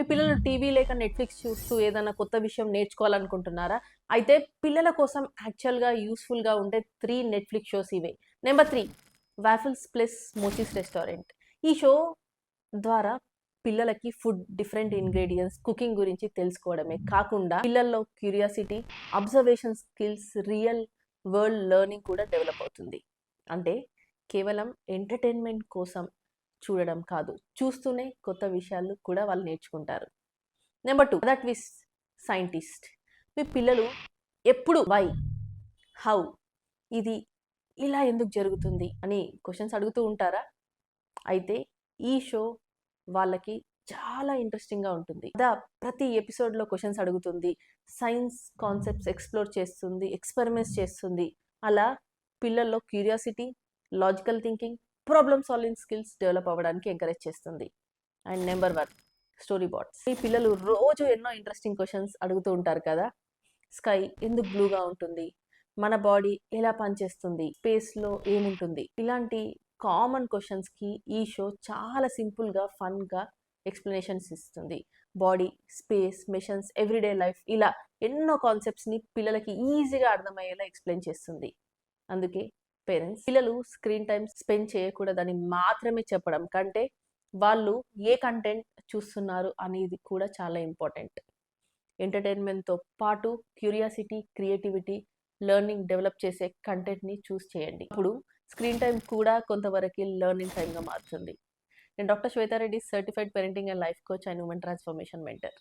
మీ పిల్లలు టీవీ లేక నెట్‌ఫ్లిక్స్ చూస్తూ ఏదైనా కొత్త విషయం నేర్చుకోవాలనుకుంటున్నారా? అయితే పిల్లల కోసం యాక్చువల్‌గా యూజ్‌ఫుల్‌గా ఉండే 3 నెట్‌ఫ్లిక్స్ షోస్ ఇవే. Number 3 waffles plus mochis restaurant. ఈ షో ద్వారా పిల్లలకి ఫుడ్ డిఫరెంట్ ఇంగ్రీడియెంట్స్, కుకింగ్ గురించి తెలుసుకోవడమే కాకుండా పిల్లల్లో curiosity, observation skills, real world learning కూడా డెవలప్ అవుతుంది. అంటే కేవలం ఎంటర్‌టైన్‌మెంట్ కోసం చూడడం కాదు. చూస్తూనే కొత్త విషయాలు కూడా వాళ్ళు నేర్చుకుంటారు. Number 2 that whiz scientist. మీ పిల్లలు ఎప్పుడు వై? హౌ? ఇది ఇలా ఎందుకు జరుగుతుంది? అని క్వెషన్స్ అడుగుతూ ఉంటారా? అయితే ఈ షో వాళ్ళకి చాలా ఇంట్రెస్టింగ్‌గా ఉంటుంది. ప్రతి ఎపిసోడ్‌లో క్వెషన్స్ అడుగుతుంది. సైన్స్ కాన్సెప్ట్స్ ఎక్స్‌ప్లోర్ చేస్తుంది. ఎక్స్‌పెరిమెంట్స్ చేస్తుంది. అలా పిల్లల్లో curiosity, logical thinking, problem solving skills develop అవ్వడానికి ఎంకరేజ్ చేస్తుంది. And number 1 story boards. ఈ పిల్లలు రోజు ఎన్నో ఇంట్రెస్టింగ్ క్వెషన్స్ అడుగుతూ ఉంటారు కదా! స్కై ఎందుకు బ్లూగా ఉంటుంది? మన బాడీ ఎలా పనిచేస్తుంది? స్పేస్‌లో ఏముంటుంది? ఇలాంటి కామన్ క్వెషన్స్‌కి ఈ షో చాలా సింపుల్‌గా, ఫన్‌గా ఎక్స్‌ప్లనేషన్స్ ఇస్తుంది. Body, space, machines, everyday life ఇలా ఎన్నో కాన్సెప్ట్స్‌ని పిల్లలకి ఈజీగా అర్థమయ్యేలా ఎక్స్‌ప్లెయిన్ చేస్తుంది. అందుకే పేరెంట్స్ పిల్లలు స్క్రీన్ టైమ్ స్పెండ్ చేయకూడదని మాత్రమే చెప్పడం కంటే, వాళ్ళు ఏ కంటెంట్ చూస్తున్నారు అనేది కూడా చాలా ఇంపార్టెంట్. ఎంటర్‌టైన్‌మెంట్‌తో పాటు క్యూరియాసిటీ, క్రియేటివిటీ, లెర్నింగ్ డెవలప్ చేసే కంటెంట్‌ని చూస్ చేయండి. అప్పుడు స్క్రీన్ టైమ్ కూడా కొంతవరకి లెర్నింగ్ టైమ్‌గా మారుతుంది. నేను doctor Shweta Reddy, certified parenting and life coach and women transformation mentor.